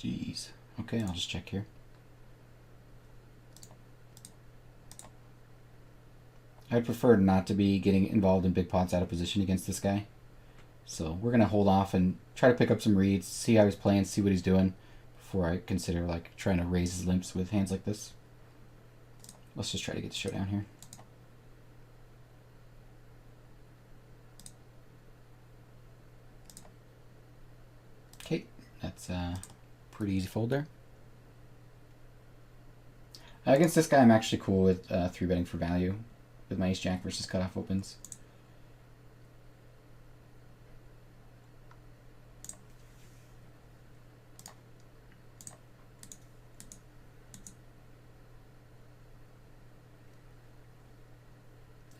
Jeez. Okay, I'll just check here. I'd prefer not to be getting involved in big pots out of position against this guy. So we're going to hold off and try to pick up some reads, see how he's playing, see what he's doing, before I consider like trying to raise his limps with hands like this. Let's just try to get the showdown here. Okay, that's a pretty easy fold there. Against this guy, I'm actually cool with 3-betting for value with my ace-jack versus cutoff opens.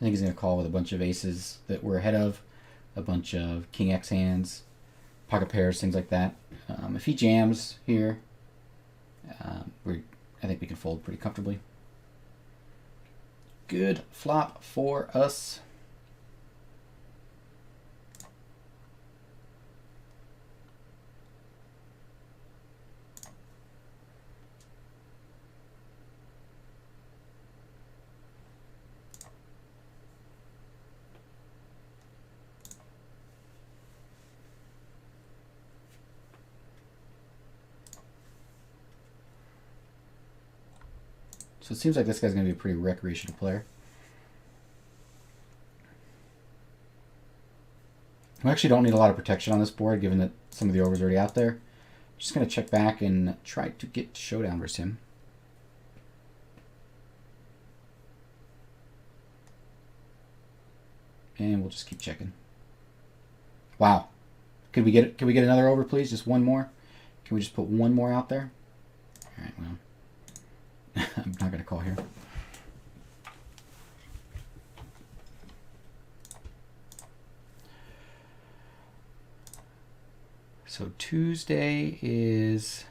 I think he's going to call with a bunch of aces that we're ahead of, a bunch of king X hands, pocket pairs, things like that. If he jams here, I think we can fold pretty comfortably. Good flop for us. So it seems like this guy's going to be a pretty recreational player. We actually don't need a lot of protection on this board, given that some of the over's already out there. I'm just going to check back and try to get showdown versus him. And we'll just keep checking. Wow. Can we get another over, please? Just one more? Can we just put one more out there? All right, well. I'm not going to call here. So Tuesday is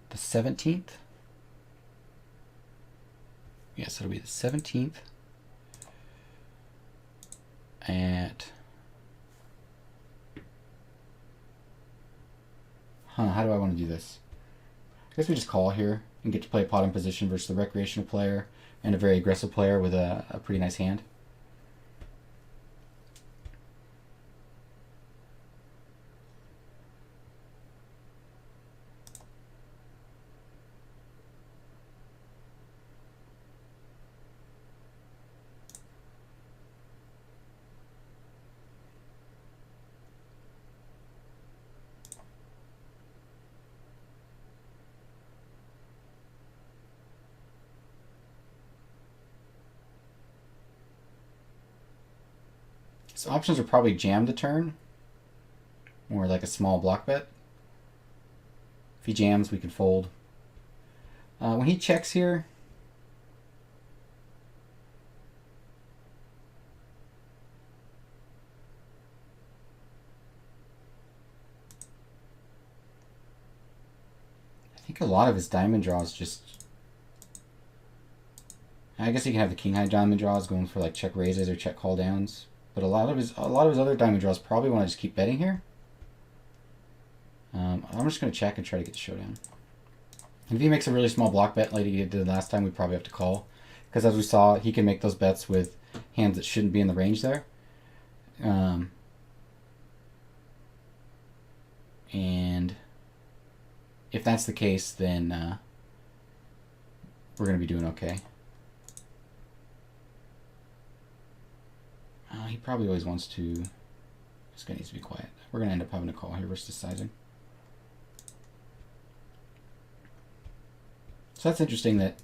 the 17th. Yes, it'll be the 17th at... how do I want to do this? I guess we just call here and get to play pot in position versus the recreational player and a very aggressive player with a pretty nice hand. So options are probably jam the turn, or like a small block bet. If he jams, we can fold. When he checks here, I think a lot of his diamond draws just... I guess he can have the king high diamond draws going for like check raises or check call downs. But a lot of his other diamond draws probably want to just keep betting here. I'm just going to check and try to get the showdown. If he makes a really small block bet like he did last time, we probably have to call. Because as we saw, he can make those bets with hands that shouldn't be in the range there. And if that's the case, then we're going to be doing okay. He probably always wants to... This guy needs to be quiet. We're going to end up having a call here versus sizing. So that's interesting that...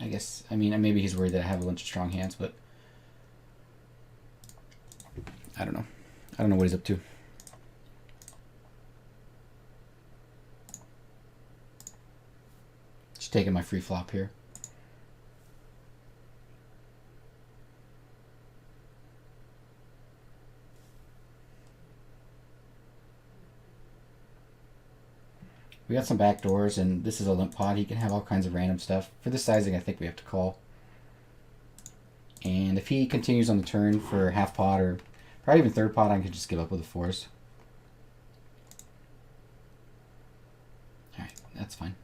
I guess, I mean, maybe he's worried that I have a bunch of strong hands, but... I don't know. I don't know what he's up to. Just taking my free flop here. We got some back doors, and this is a limp pot. He can have all kinds of random stuff. For this sizing, I think we have to call. And if he continues on the turn for half pot or probably even third pot, I can just give up with the fours. Alright, that's fine.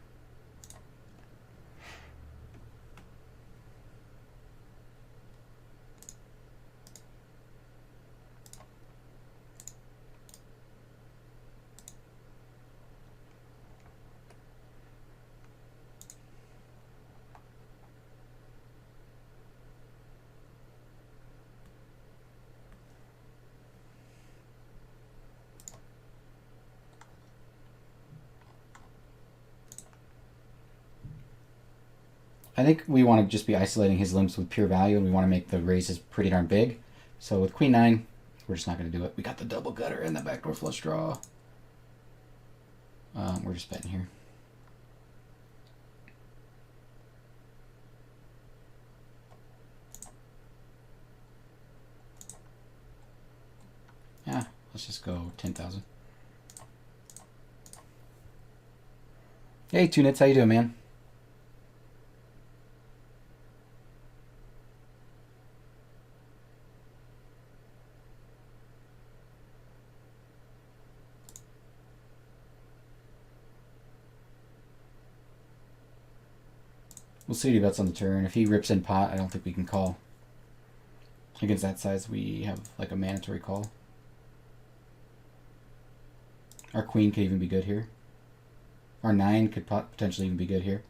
I think we want to just be isolating his limps with pure value, and we want to make the raises pretty darn big. So with queen 9, we're just not going to do it. We got the double gutter and the backdoor flush draw. We're just betting here. Yeah, let's just go 10,000. Hey, Tunitz, how you doing, man? We'll see what he bets on the turn. If he rips in pot, I don't think we can call. Against that size, we have like a mandatory call. Our queen could even be good here. Our 9 could potentially even be good here.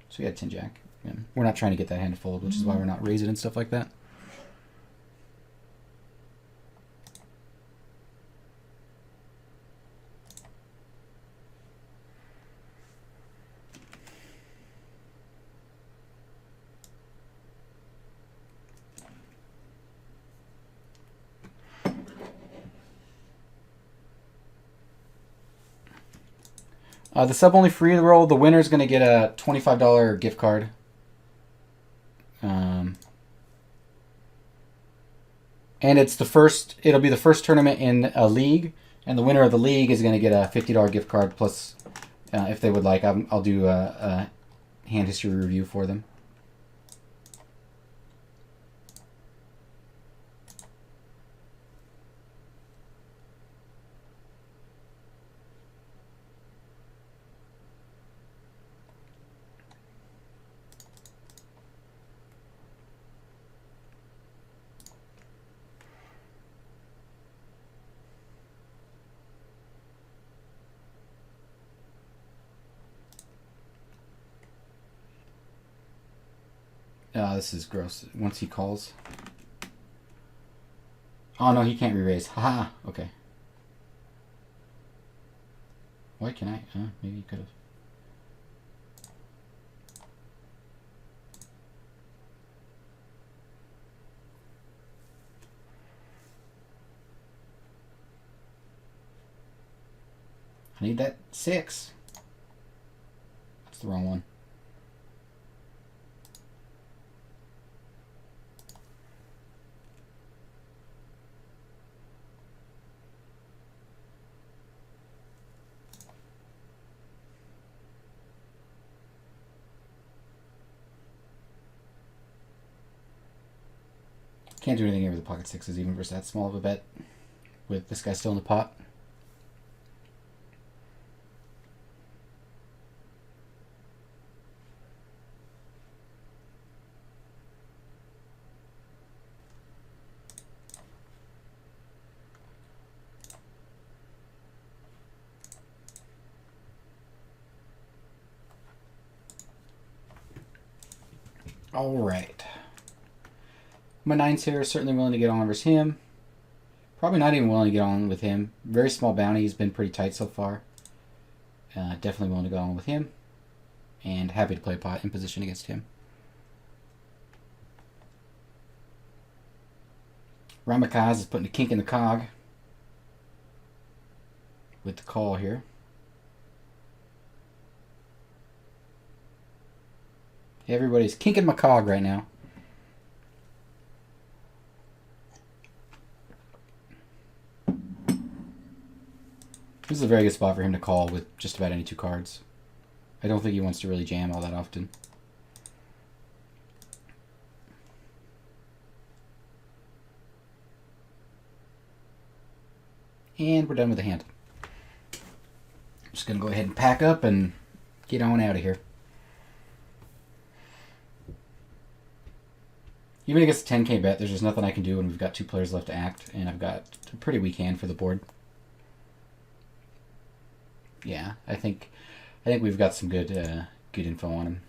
So we had 10 jack. Yeah. We're not trying to get that hand to fold, which is why we're not raising and stuff like that. The sub only free roll. The winner is going to get a $25 gift card. And it's the first. It'll be the first tournament in a league, and the winner of the league is going to get a $50 gift card plus, if they would like, I'll do a hand history review for them. This is gross. Once he calls. Oh no, he can't re-raise. Haha. Okay. Why can I? Maybe he could have. I need that 6. That's the wrong one. Can't do anything here with the pocket 6s, even versus that small of a bet with this guy still in the pot. All right. My 9's here, certainly willing to get on versus him. Probably not even willing to get on with him. Very small bounty. He's been pretty tight so far. Definitely willing to go on with him. And happy to play pot in position against him. Ramakaz is putting a kink in the cog with the call here. Everybody's kinking my cog right now. This is a very good spot for him to call with just about any two cards. I don't think he wants to really jam all that often. And we're done with the hand. I'm just going to go ahead and pack up and get on out of here. Even against a 10k bet, there's just nothing I can do when we've got 2 players left to act, and I've got a pretty weak hand for the board. Yeah, I think we've got some good info on him.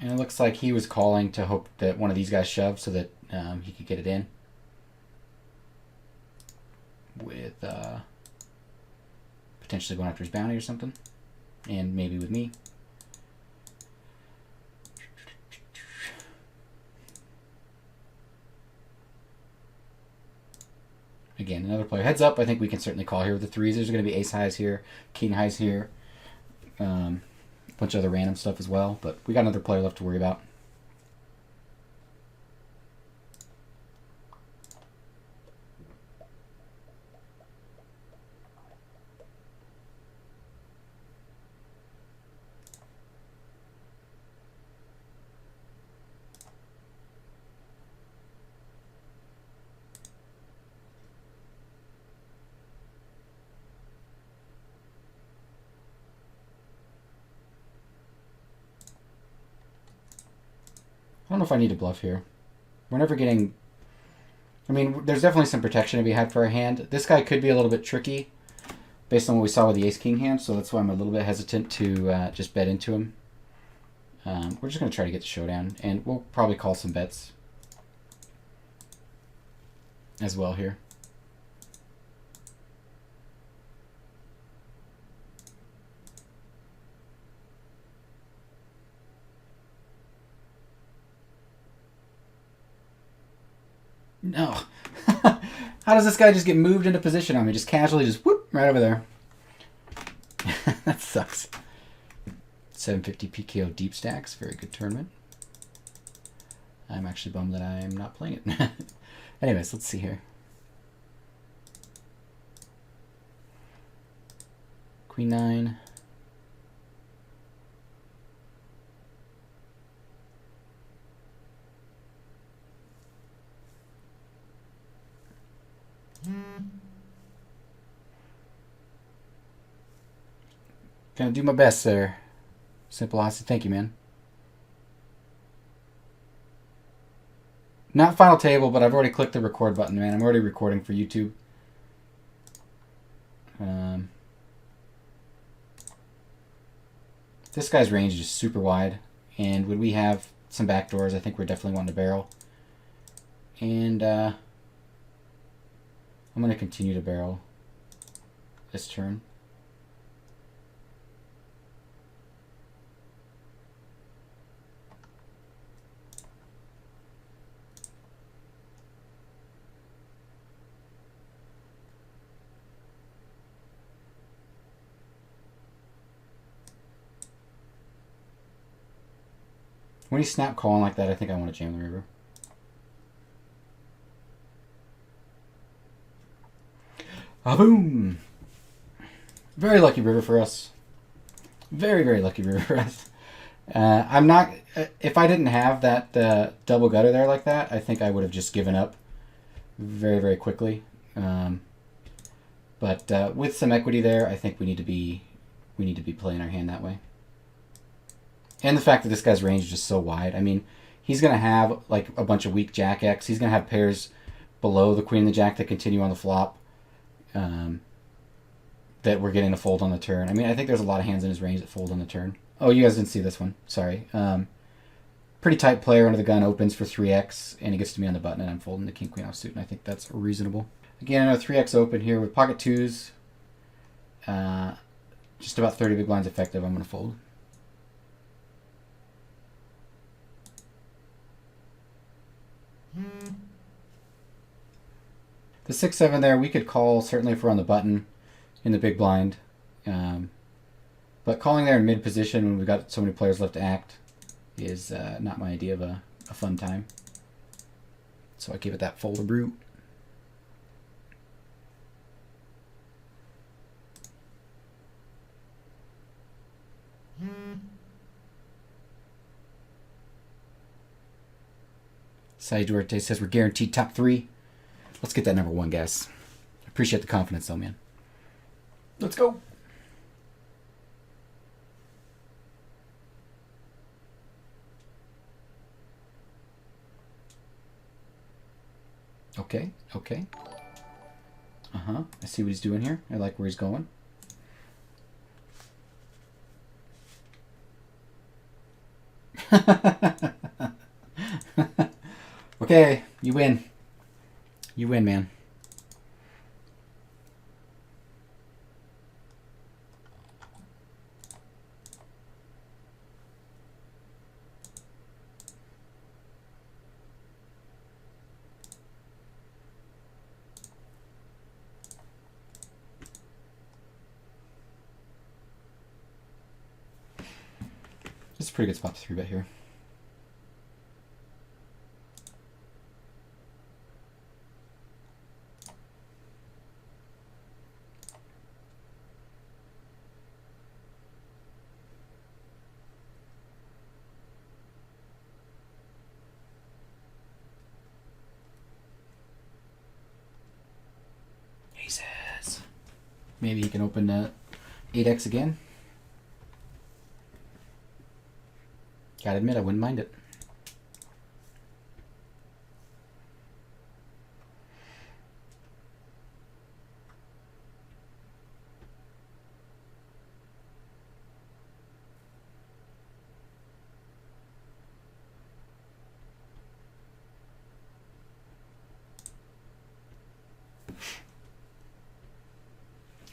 And it looks like he was calling to hope that one of these guys shoved so that he could get it in. With potentially going after his bounty or something. And maybe with me. Again, another player. Heads up, I think we can certainly call here with the 3s. There's going to be ace highs here, king highs here. A bunch of other random stuff as well, but we got another player left to worry about. I don't know if I need to bluff here. We're never getting... I mean, there's definitely some protection to be had for our hand. This guy could be a little bit tricky based on what we saw with the ace-king hand, so that's why I'm a little bit hesitant to just bet into him. We're just going to try to get the showdown, and we'll probably call some bets as well here. No. How does this guy just get moved into position on me? Just casually, just whoop, right over there. That sucks. 750 PKO deep stacks. Very good tournament. I'm actually bummed that I'm not playing it. Anyways, let's see here. Queen 9. Gonna do my best there. Simple Austin, thank you, man. Not final table, but I've already clicked the record button, man. I'm already recording for YouTube. This guy's range is just super wide, and when we have some backdoors, I think we're definitely wanting to barrel. And I'm going to continue to barrel this turn. When he snap calling like that, I think I want to jam the river. Ah, boom! Very lucky river for us. Very, very lucky river for us. I'm not... If I didn't have that double gutter there like that, I think I would have just given up very, very quickly. But with some equity there, I think we need to be playing our hand that way. And the fact that this guy's range is just so wide. I mean, he's going to have like a bunch of weak Jack X. He's going to have pairs below the Queen and the Jack that continue on the flop that we're getting to fold on the turn. I mean, I think there's a lot of hands in his range that fold on the turn. Oh, you guys didn't see this one. Sorry. Pretty tight player under the gun opens for 3x, and he gets to me on the button, and I'm folding the King Queen offsuit, and I think that's reasonable. Again, a 3x open here with pocket twos. just about 30 big blinds effective, I'm going to fold. The 6-7 there, we could call certainly if we're on the button in the big blind. But calling there in mid position when we've got so many players left to act is not my idea of a fun time. So I give it that fold of brute. Sai Duarte says we're guaranteed top 3. Let's get that number 1, guys. Appreciate the confidence, though, man. Let's go. Okay, okay. I see what he's doing here. I like where he's going. Okay, you win. You win, man. This is a pretty good spot to 3-bet here. Jesus. Maybe he can open 8x again. Gotta admit, I wouldn't mind it.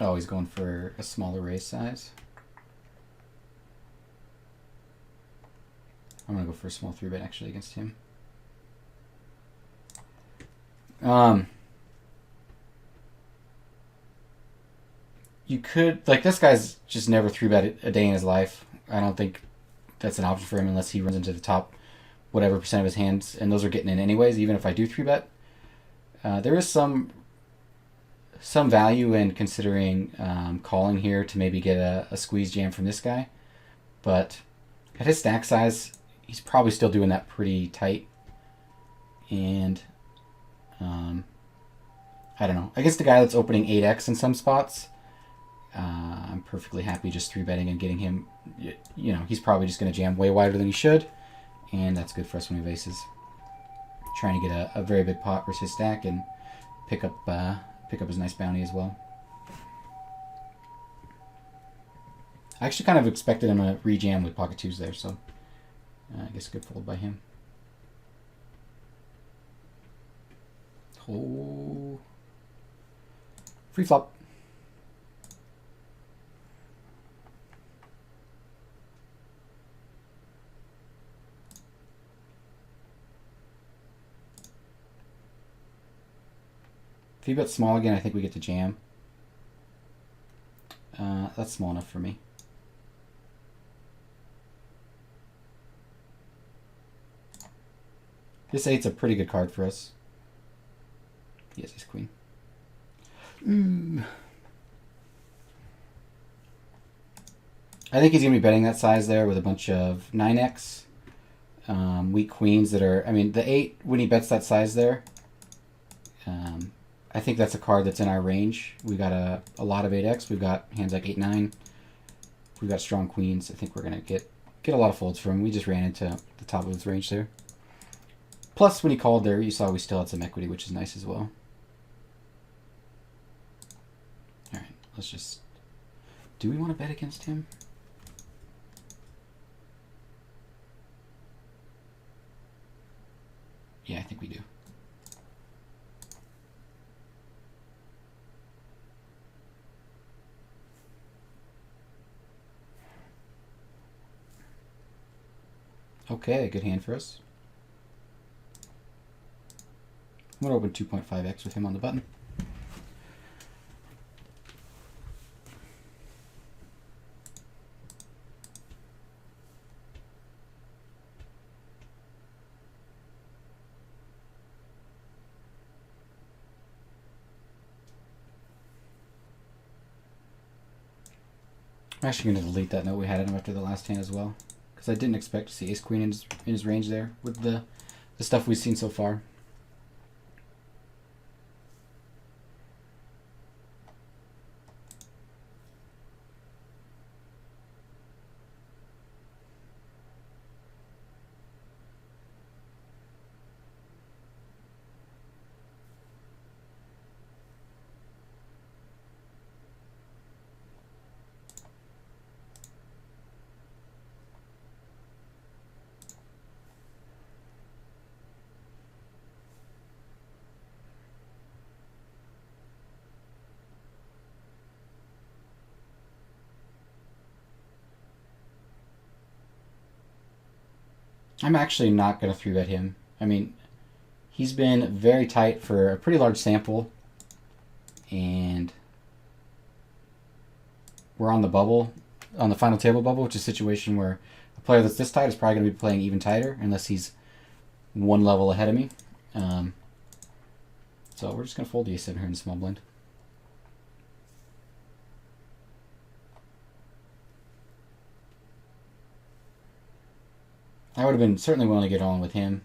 Oh, he's going for a smaller raise size. I'm going to go for a small 3-bet actually against him. You could, like, this guy's just never 3-bet a day in his life. I don't think that's an option for him unless he runs into the top whatever percent of his hands, and those are getting in anyways, even if I do 3-bet. There is some value in considering calling here to maybe get a squeeze jam from this guy, but at his stack size, he's probably still doing that pretty tight. And I don't know. Against a guy that's opening 8x in some spots, I'm perfectly happy just 3-betting and getting him. You know, he's probably just going to jam way wider than he should, and that's good for us when we have aces. Trying to get a very big pot versus his stack and pick up his nice bounty as well. I actually kind of expected him to rejam with pocket 2s there, so I guess a good fold by him. Oh. Free flop. If he bets small again, I think we get to jam. That's small enough for me. This 8's a pretty good card for us. Yes, he's queen. I think he's going to be betting that size there with a bunch of 9x. Weak queens that are... I mean, the 8, when he bets that size there, I think that's a card that's in our range. We got a lot of 8x. We've got hands like 8-9. We've got strong queens. I think we're going to get a lot of folds from him. We just ran into the top of his range there. Plus, when he called there, you saw we still had some equity, which is nice as well. All right, let's just... Do we want to bet against him? Yeah, I think we do. Okay, good hand for us. I'm going to open 2.5x with him on the button. I'm actually going to delete that note we had on him after the last hand as well, because I didn't expect to see ace queen in his range there with the stuff we've seen so far. I'm actually not going to 3-bet him. I mean, he's been very tight for a pretty large sample, and we're on the bubble, on the final table bubble, which is a situation where a player that's this tight is probably going to be playing even tighter unless he's one level ahead of me. So we're just going to fold the ace 7 here in the small blind. I would have been certainly willing to get on with him.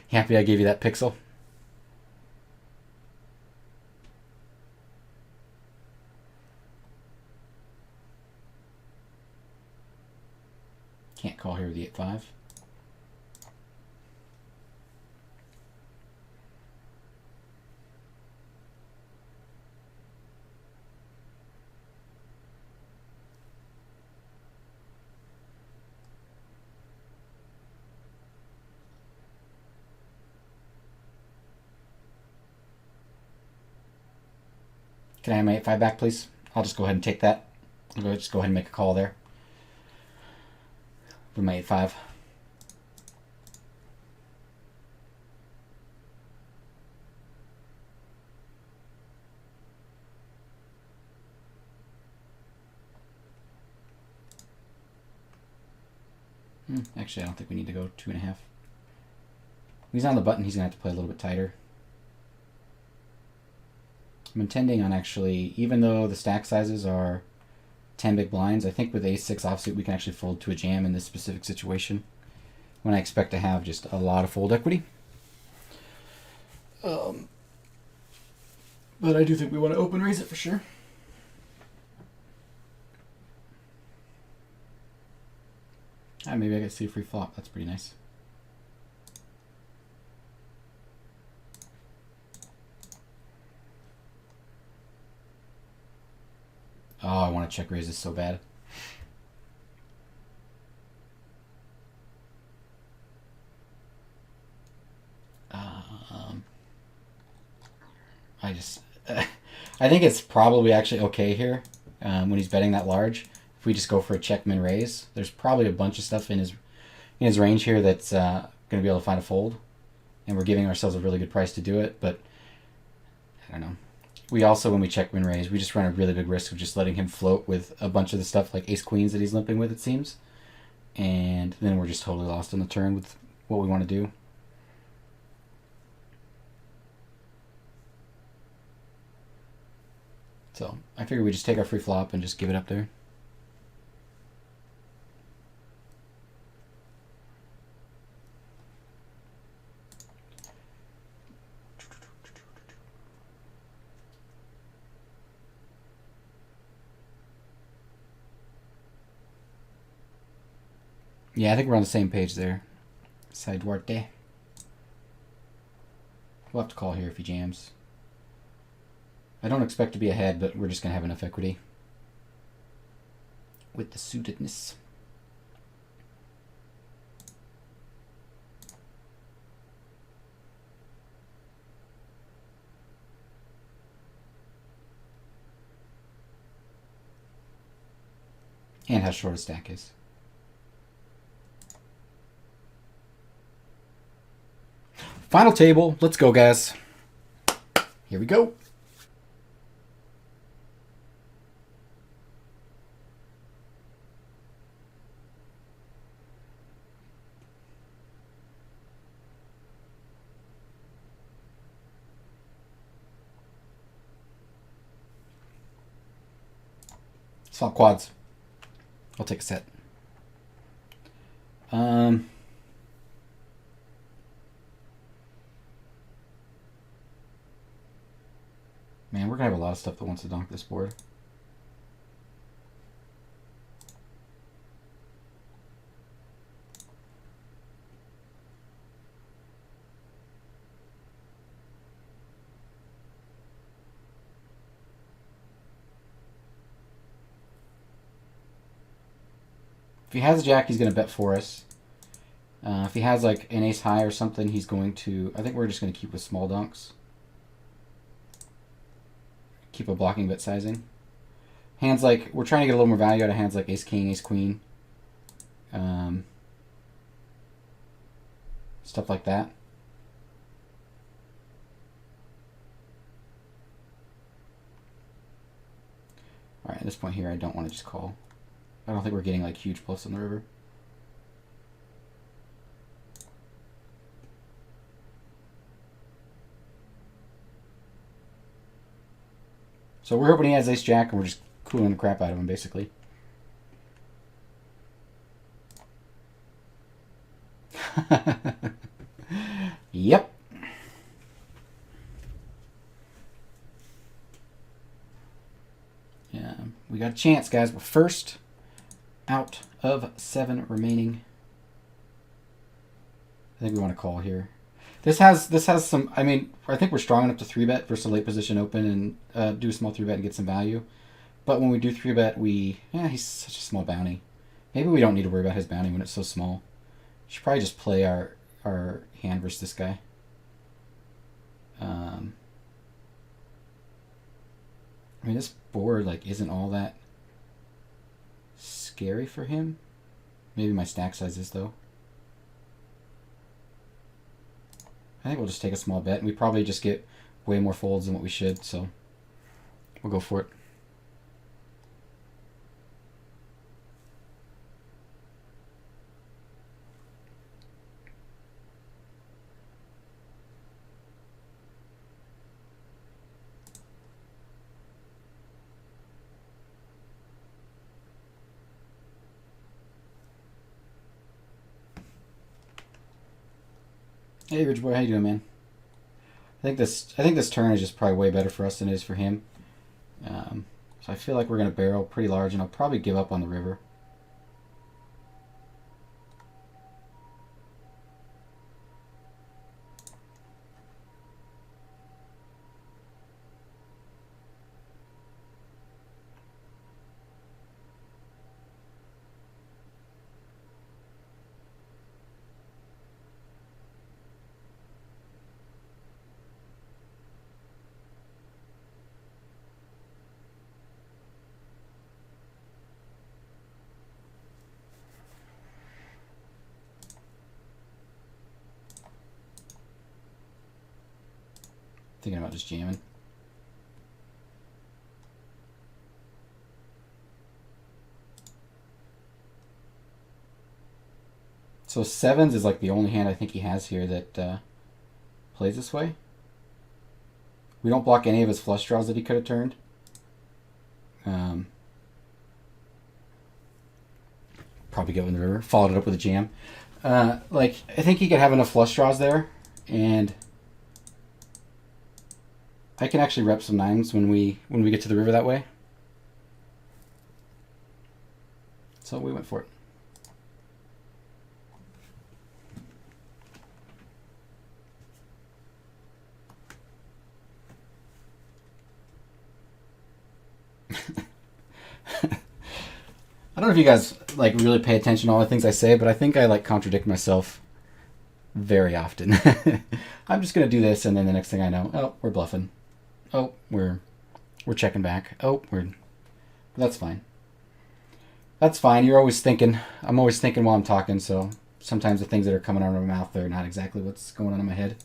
Happy I gave you that pixel. Can't call here with the 8-5. Can I have my 8-5 back, please? I'll just go ahead and take that. I'll just go ahead and make a call there with my 8-5. Actually, I don't think we need to go 2.5. When he's on the button, he's going to have to play a little bit tighter. I'm intending on actually, even though the stack sizes are 10 big blinds, I think with ace-6 offsuit we can actually fold to a jam in this specific situation when I expect to have just a lot of fold equity. But I do think we want to open raise it for sure. Maybe I get to see a free flop. That's pretty nice. Oh, I want to check raise this so bad. I think it's probably actually okay here when he's betting that large. If we just go for a check min raise, there's probably a bunch of stuff in his range here that's going to be able to find a fold, and we're giving ourselves a really good price to do it. But I don't know. We also, when we check min raise, we just run a really big risk of just letting him float with a bunch of the stuff like ace queens that he's limping with, it seems, and then we're just totally lost on the turn with what we want to do. So I figure we just take our free flop and just give it up there. Yeah, I think we're on the same page there. Side Duarte. We'll have to call here if he jams. I don't expect to be ahead, but we're just going to have enough equity with the suitedness. And how short a stack is. Final table. Let's go, guys. Here we go. Swap quads. I'll take a set. Man, we're gonna have a lot of stuff that wants to donk this board. If he has a jack, he's going to bet for us. If he has like an ace high or something, he's going to... I think we're just going to keep with small donks. Keep a blocking bet sizing. Hands like... We're trying to get a little more value out of hands like ace king, ace queen. Stuff like that. Alright, at this point here, I don't want to just call. I don't think we're getting like huge bluffs on the river. So we're hoping he has ace jack and we're just cooling the crap out of him basically. Yep. Yeah, we got a chance, guys. We're first out of 7 remaining. I think we want to call here. This has some. I mean, I think we're strong enough to 3-bet versus a late position open and do a small 3-bet and get some value. But when we do 3-bet, he's such a small bounty. Maybe we don't need to worry about his bounty when it's so small. We should probably just play our hand versus this guy. I mean, this board like isn't all that scary for him. Maybe my stack size is though. I think we'll just take a small bet, and we probably just get way more folds than what we should, so we'll go for it. Hey, Rich Boy, how you doing, man? I think this turn is just probably way better for us than it is for him. So I feel like we're gonna barrel pretty large, and I'll probably give up on the river. Thinking about just jamming. So 7s is like the only hand I think he has here that plays this way. We don't block any of his flush draws that he could have turned. Probably go in the river. Followed it up with a jam. Like I think he could have enough flush draws there, and I can actually rep some 9s when we get to the river that way. So we went for it. I don't know if you guys like really pay attention to all the things I say, but I think I like contradict myself very often. I'm just gonna do this, and then the next thing I know, oh, we're bluffing. Oh, we're checking back. Oh, that's fine. That's fine. You're always thinking. I'm always thinking while I'm talking, so sometimes the things that are coming out of my mouth are not exactly what's going on in my head.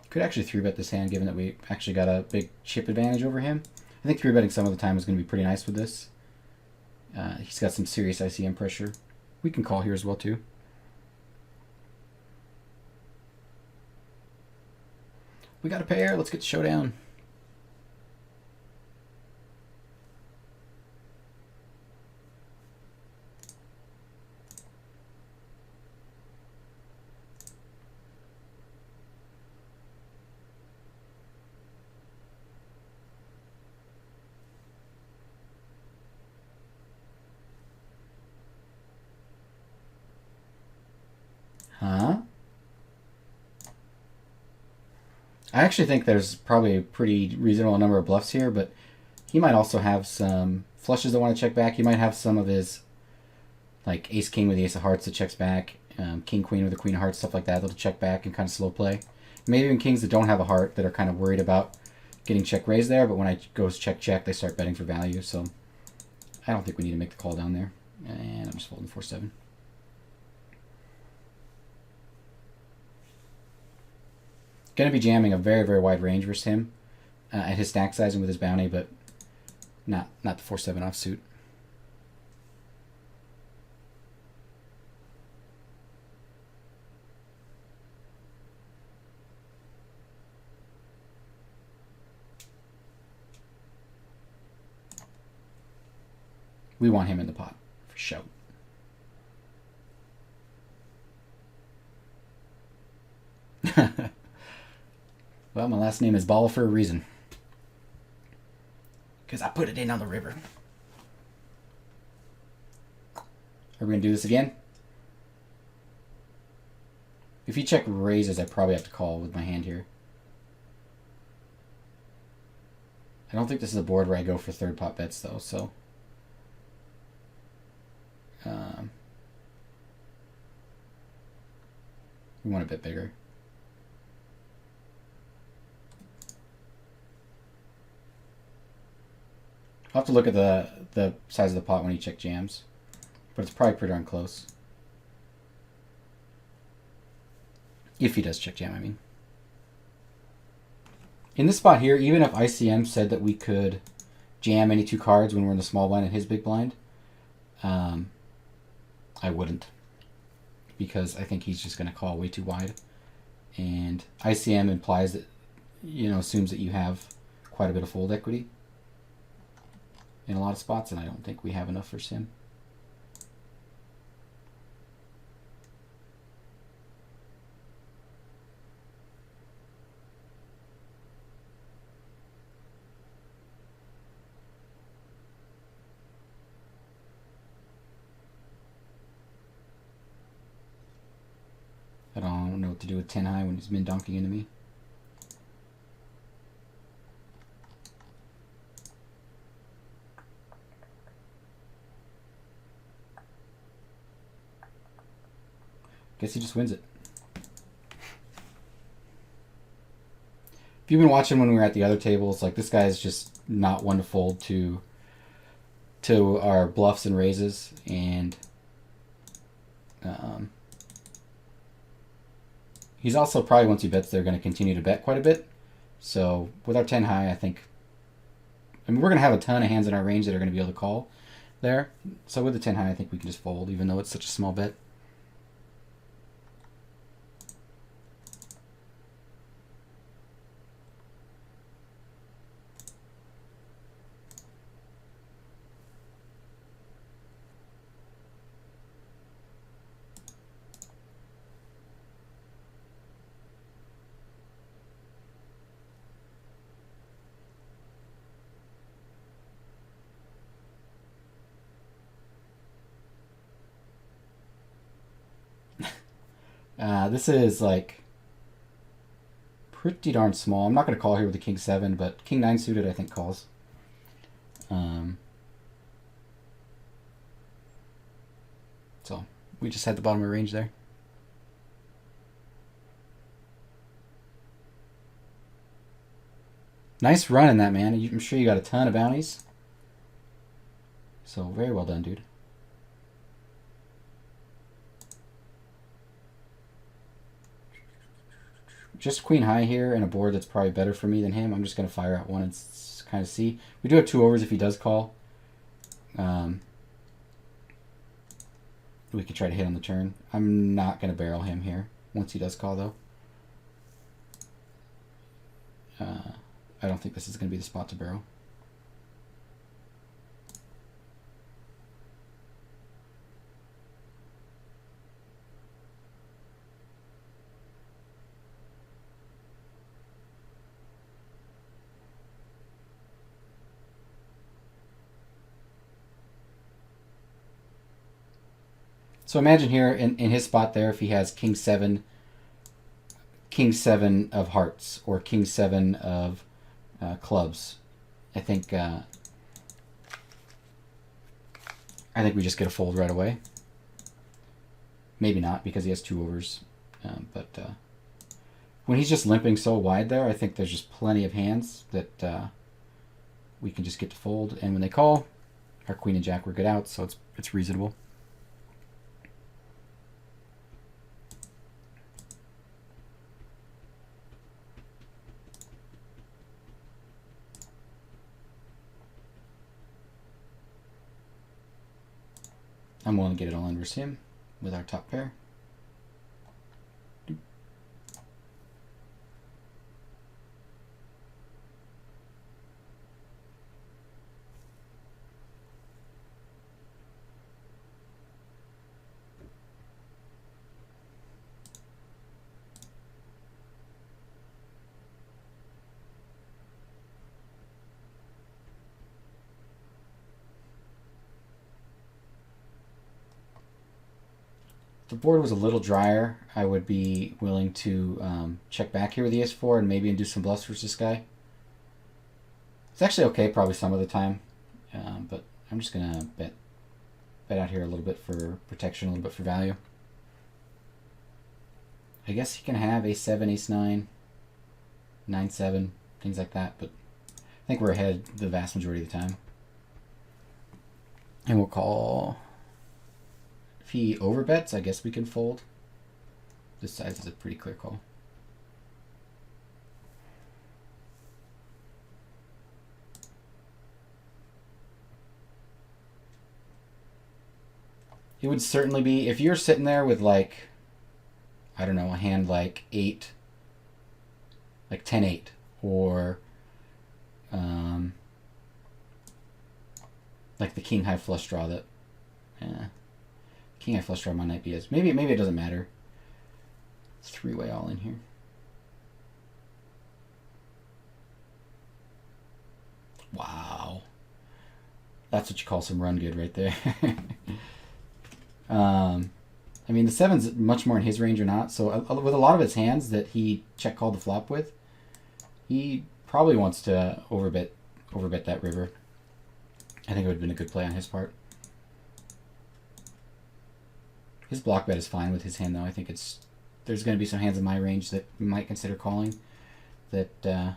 Could actually 3-bet this hand, given that we actually got a big chip advantage over him. I think 3-betting some of the time is going to be pretty nice with this. He's got some serious ICM pressure. We can call here as well, too. We got a pair. Let's get the showdown. Huh? I actually think there's probably a pretty reasonable number of bluffs here, but he might also have some flushes that want to check back. He might have some of his, like, ace-king with the ace of hearts that checks back, king-queen with the queen of hearts, stuff like that, that'll check back and kind of slow play. Maybe even kings that don't have a heart that are kind of worried about getting check raised there, but when I goes check-check, they start betting for value, so I don't think we need to make the call down there. And I'm just folding 4-7. Going to be jamming a very, very wide range versus him at his stack size and with his bounty, but not the 4-7 offsuit. We want him in the pot, for sure. Well, my last name is Ball for a reason. Because I put it in on the river. Are we going to do this again? If he check raises, I probably have to call with my hand here. I don't think this is a board where I go for third pot bets, though, so... we want a bit bigger. I'll have to look at the size of the pot when he check jams, but it's probably pretty darn close. If he does check jam, I mean. In this spot here, even if ICM said that we could jam any two cards when we're in the small blind and his big blind, I wouldn't, because I think he's just going to call way too wide. And ICM implies that, assumes that you have quite a bit of fold equity in a lot of spots, and I don't think we have enough for sim. I don't know what to do with 10 high when he's min donking into me. Guess he just wins it. If you've been watching when we were at the other tables, like, this guy's just not one to fold to our bluffs and raises, and he's also probably, once he bets, they're going to continue to bet quite a bit. So with our 10 high, I mean, we're going to have a ton of hands in our range that are going to be able to call there. So with the 10 high, I think we can just fold, even though it's such a small bet. This is like pretty darn small. I'm not going to call here with the king 7, but king 9 suited I think calls. So we just had the bottom of range there. Nice run in that, man. I'm sure you got a ton of bounties. So very well done, dude. Just queen high here and a board that's probably better for me than him. I'm just going to fire out one and kind of see. We do have 2 overs if he does call. We could try to hit on the turn. I'm not going to barrel him here once he does call, though. I don't think this is going to be the spot to barrel. So imagine here in his spot there, if he has king 7 of hearts or king 7 of clubs, I think we just get a fold right away. Maybe not because he has 2 overs, but when he's just limping so wide there, I think there's just plenty of hands that we can just get to fold. And when they call, our queen and jack were good out, so it's reasonable. I'm willing to get it all in versus him with our top pair. The board was a little drier, I would be willing to check back here with the ace-4 and maybe induce some bluffs versus this guy. It's actually okay probably some of the time, but I'm just going to bet out here a little bit for protection, a little bit for value. I guess he can have ace-7, ace-9, 9-7, things like that, but I think we're ahead the vast majority of the time. And we'll call... If he overbets, I guess we can fold. This size is a pretty clear call. It would certainly be, if you're sitting there with like, I don't know, a hand like 8, like 10-8, or like the king high flush draw that, king high flush draw might not be as, maybe it doesn't matter. It's 3-way all in here. Wow. That's what you call some run good right there. I mean, the 7's much more in his range or not, so with a lot of his hands that he check called the flop with, he probably wants to overbet that river. I think it would have been a good play on his part. His block bet is fine with his hand, though. I think there's going to be some hands in my range that we might consider calling that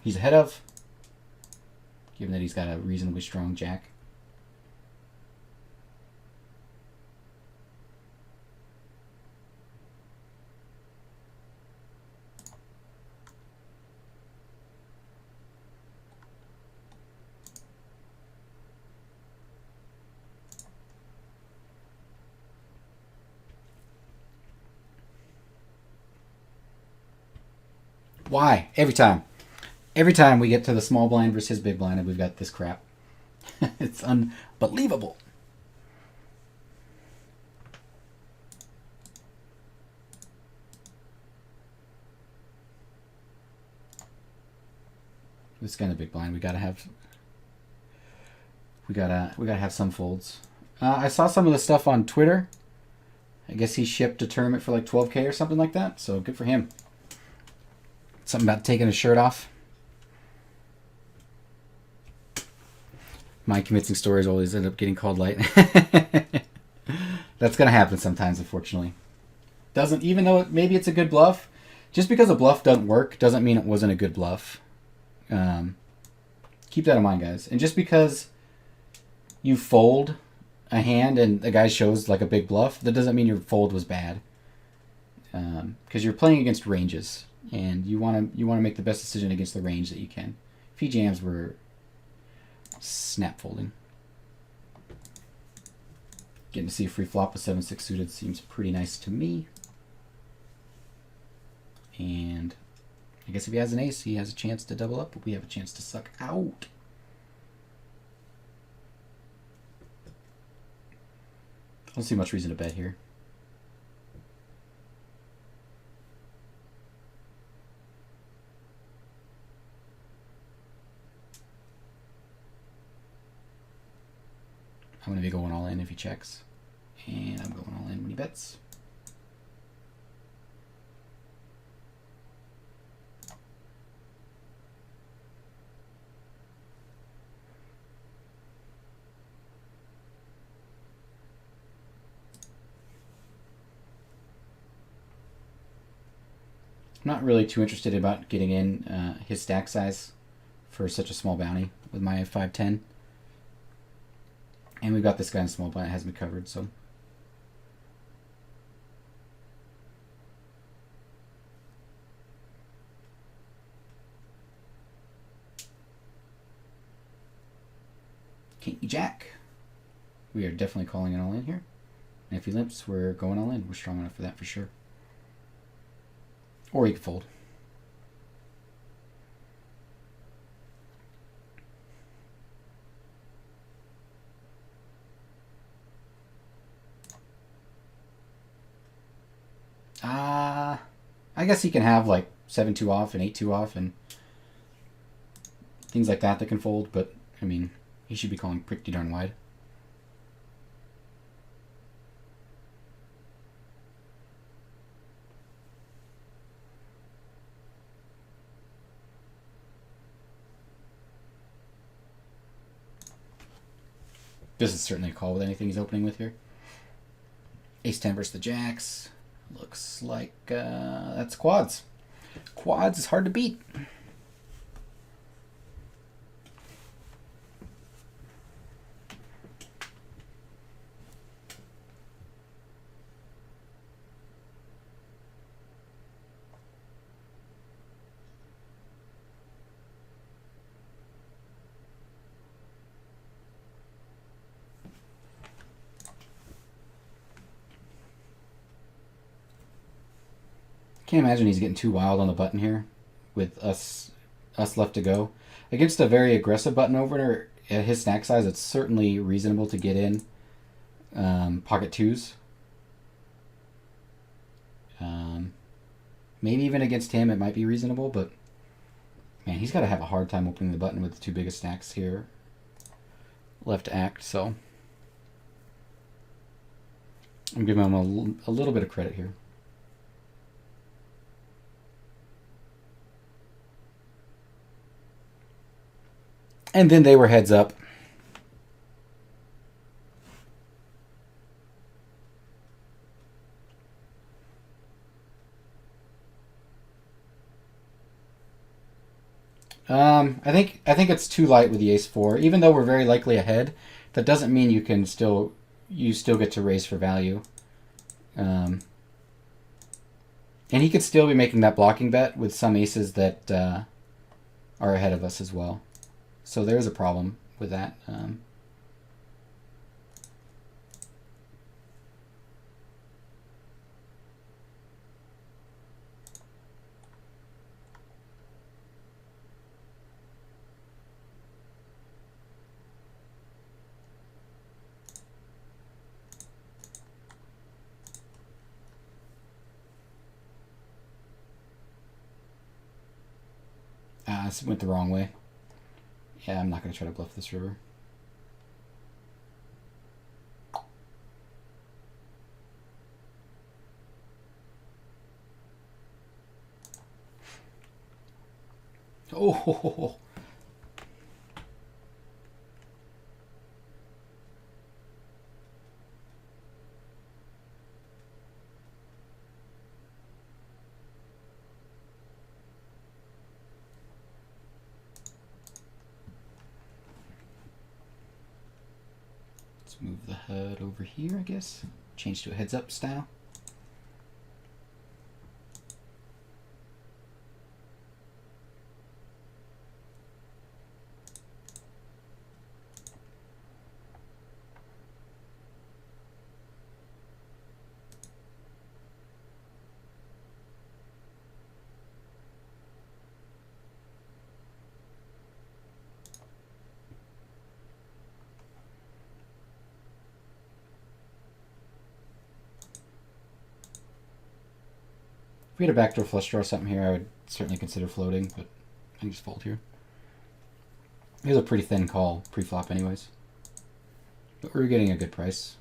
he's ahead of, given that he's got a reasonably strong jack. Why? Every time we get to the small blind versus his big blind and we've got this crap. It's unbelievable. This kind of big blind, we gotta have some folds. I saw some of the stuff on Twitter. I guess he shipped a tournament for like 12K or something like that, so good for him. Something about taking his shirt off. My convincing stories always end up getting called light. That's going to happen sometimes, unfortunately. Doesn't, even though maybe it's a good bluff, Just because a bluff doesn't work doesn't mean it wasn't a good bluff. Keep that in mind, guys. And just because you fold a hand and the guy shows like a big bluff, that doesn't mean your fold was bad. Because you're playing against ranges, and you want to make the best decision against the range that you can. If he jams, we're snap folding. Getting to see a free flop with 7-6 suited seems pretty nice to me. And I guess if he has an ace, he has a chance to double up, but we have a chance to suck out. I don't see much reason to bet here. I'm going to be going all in if he checks. And I'm going all in when he bets. I'm not really too interested about getting in his stack size for such a small bounty with my 5-10. And we've got this guy in small blind that has me covered, so. King Jack. We are definitely calling it all in here. And if he limps, we're going all in. We're strong enough for that for sure. Or he could fold. I guess he can have like 7-2 off and 8-2 off and things like that can fold, but I mean, he should be calling pretty darn wide. This is certainly a call with anything he's opening with here. Ace-10 versus the jacks. Looks like that's quads. Quads is hard to beat. Can't imagine he's getting too wild on the button here with us left to go. Against a very aggressive button opener at his stack size, it's certainly reasonable to get in pocket twos. Maybe even against him it might be reasonable, but man, he's got to have a hard time opening the button with the two biggest stacks here left to act, so I'm giving him a little bit of credit here. And then they were heads up. I think it's too light with the ace-4. Even though we're very likely ahead, that doesn't mean you still get to raise for value. And he could still be making that blocking bet with some aces that are ahead of us as well. So there's a problem with that. This went the wrong way. Yeah, I'm not going to try to bluff this river. Oh, move the HUD over here, I guess. Change to a heads up style. If we had a backdoor flush draw or something here, I would certainly consider floating, but I can just fold here. It was a pretty thin call pre-flop anyways. But we were getting a good price.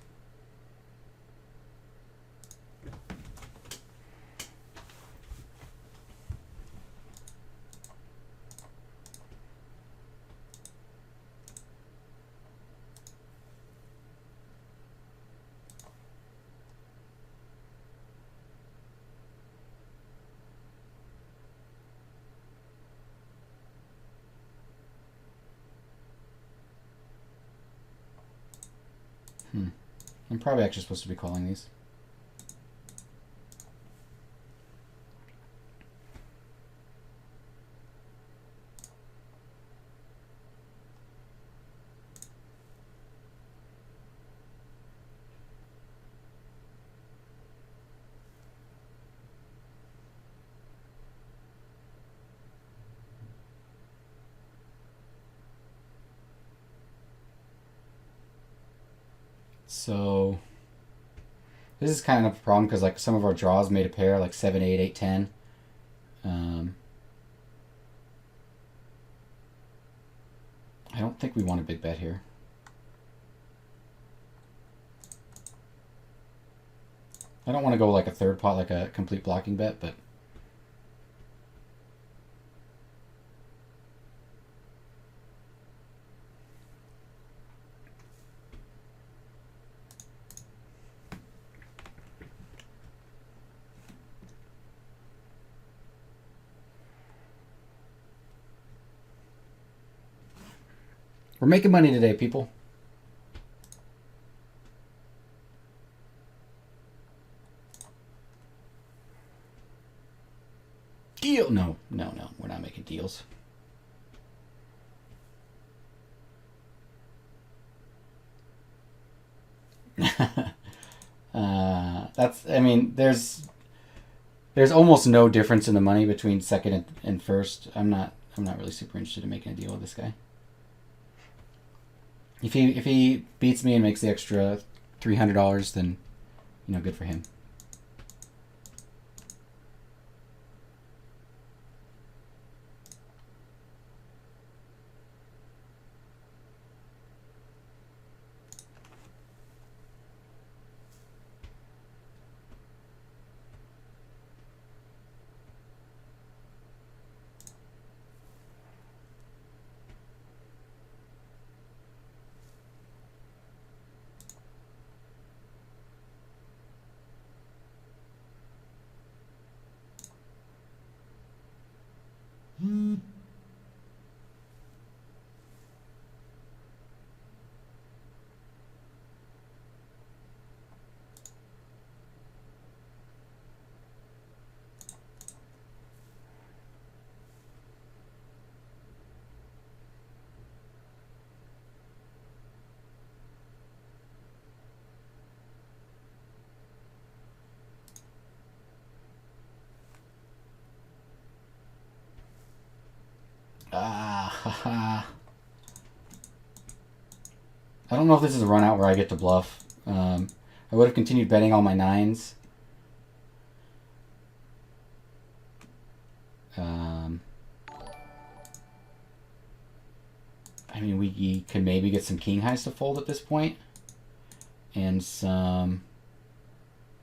I'm probably actually supposed to be calling these. So this is kind of a problem because like some of our draws made a pair like 7, 8, 8, 10. I don't think we want a big bet here. I don't want to go like a third pot, like a complete blocking bet, but we're making money today, people. Deal? No, we're not making deals. I mean, there's almost no difference in the money between second and first. I'm not really super interested in making a deal with this guy. If he beats me and makes the extra $300, then good for him. I don't know if this is a run out where I get to bluff. I would have continued betting all my nines. I mean, we could maybe get some king highs to fold at this point. And some...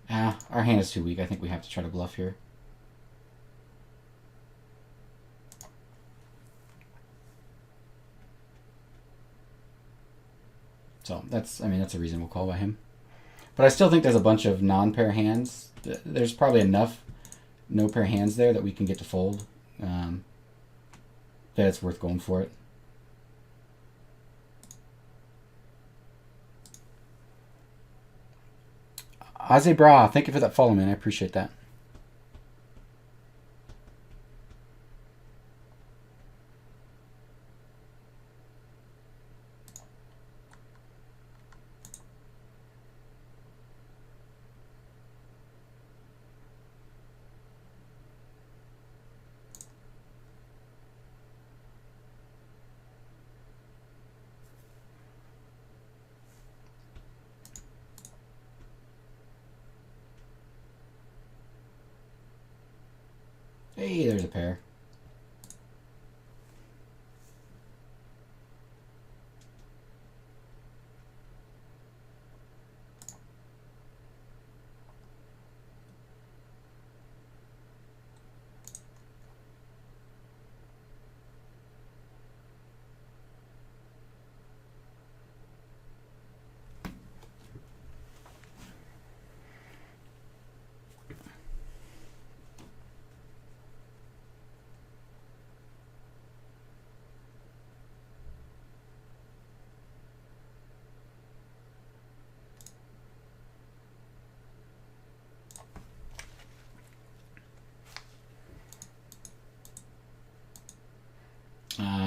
our hand is too weak. I think we have to try to bluff here. So that's a reasonable call by him. But I still think there's a bunch of non-pair hands. There's probably enough no-pair hands there that we can get to fold. That it's worth going for it. Ozzy Bra, thank you for that follow, man. I appreciate that. Hey, there's a pair.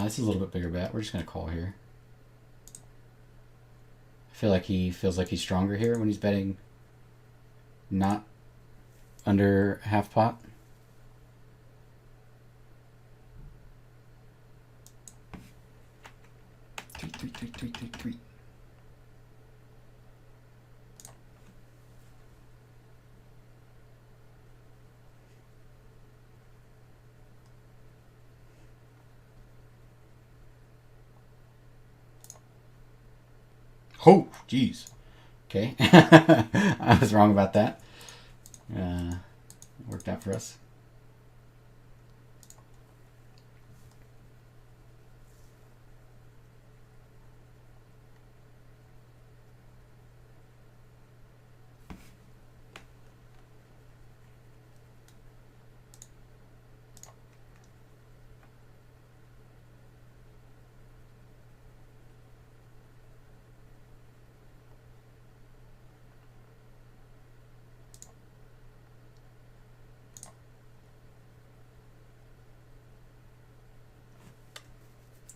This is a little bit bigger bet. We're just going to call here. I feel like he feels like he's stronger here when he's betting not under half pot. Three. Oh, jeez. Okay. I was wrong about that. Worked out for us.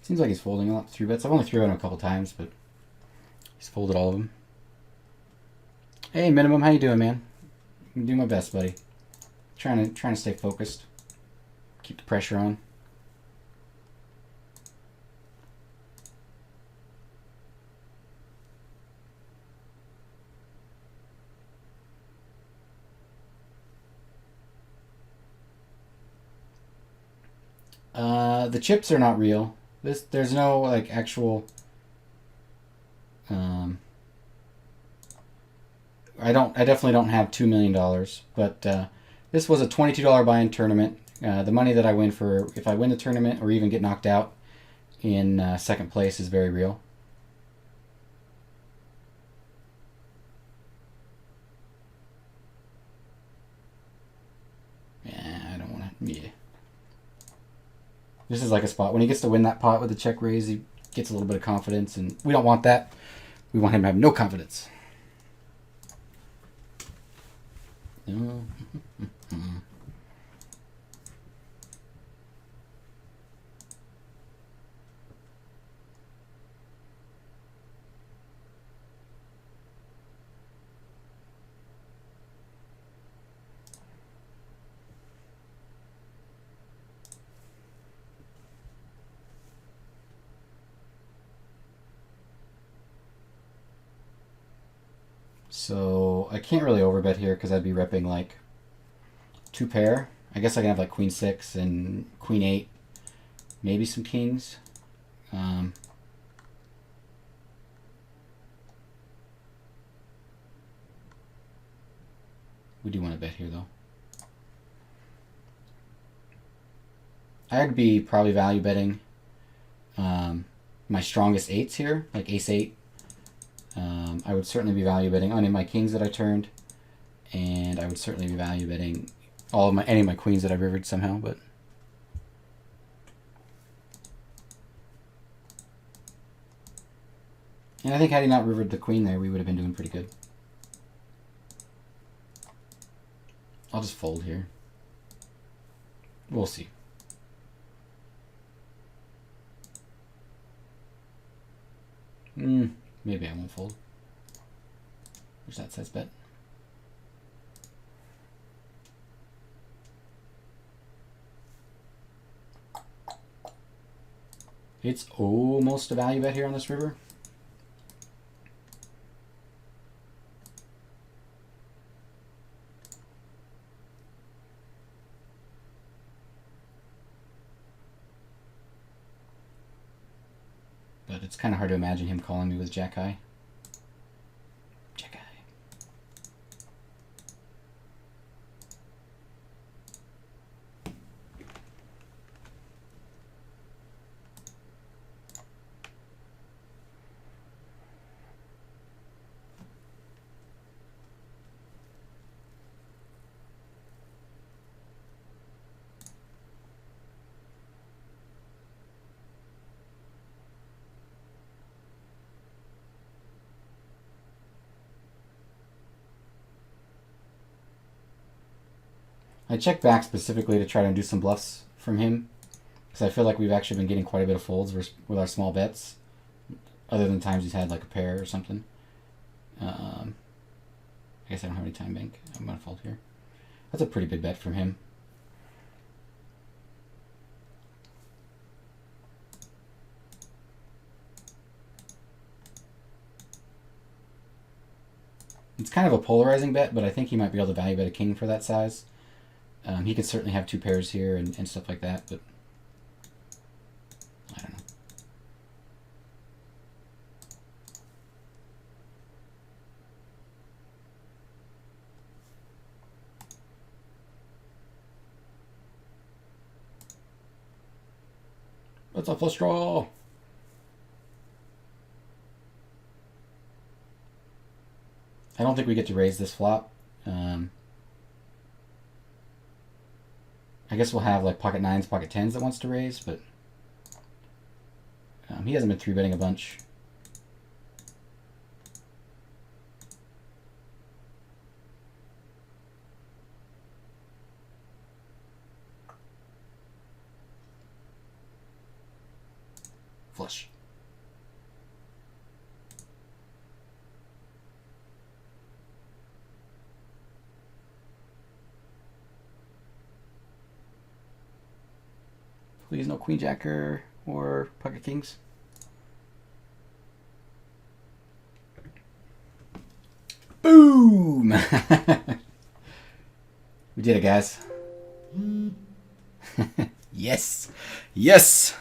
Seems like he's folding a lot of 3-bets. I've only 3-bet him a couple times, but he's folded all of them. Hey, Minimum, how you doing, man? I'm doing my best, buddy. Trying to stay focused. Keep the pressure on. The chips are not real. There's no like actual. I definitely don't have $2 million, but this was a $22 buy-in tournament. The money that I win for if I win the tournament or even get knocked out in second place is very real. Yeah, I don't want to. Yeah. This is like a spot when he gets to win that pot with a check raise. He gets a little bit of confidence, and we don't want that. We want him to have no confidence. No. So I can't really overbet here because I'd be repping like 2 pair. I guess I can have like Queen 6 and Queen 8, maybe some kings. We do want to bet here though. I'd be probably value betting my strongest 8s here, like Ace 8. I would certainly be value betting any of my kings that I turned, and I would certainly be value betting any of my queens that I rivered somehow. But and I think had he not rivered the queen there, we would have been doing pretty good. I'll just fold here. We'll see. Maybe I won't fold. There's that size bet. It's almost a value bet here on this river. But it's kind of hard to imagine him calling me with Jack High. Jack High. I checked back specifically to try to do some bluffs from him, because I feel like we've actually been getting quite a bit of folds with our small bets, other than times he's had like a pair or something. I guess I don't have any time bank. I'm going to fold here. That's a pretty big bet from him. It's kind of a polarizing bet, but I think he might be able to value bet a king for that size. He could certainly have two pairs here and stuff like that, but I don't know. What's a flush draw? I don't think we get to raise this flop. I guess we'll have like pocket nines, pocket tens that wants to raise, but he hasn't been 3-betting a bunch. Flush. Please no queen jacker or pocket kings. Boom! We did it, guys. Yes. Yes.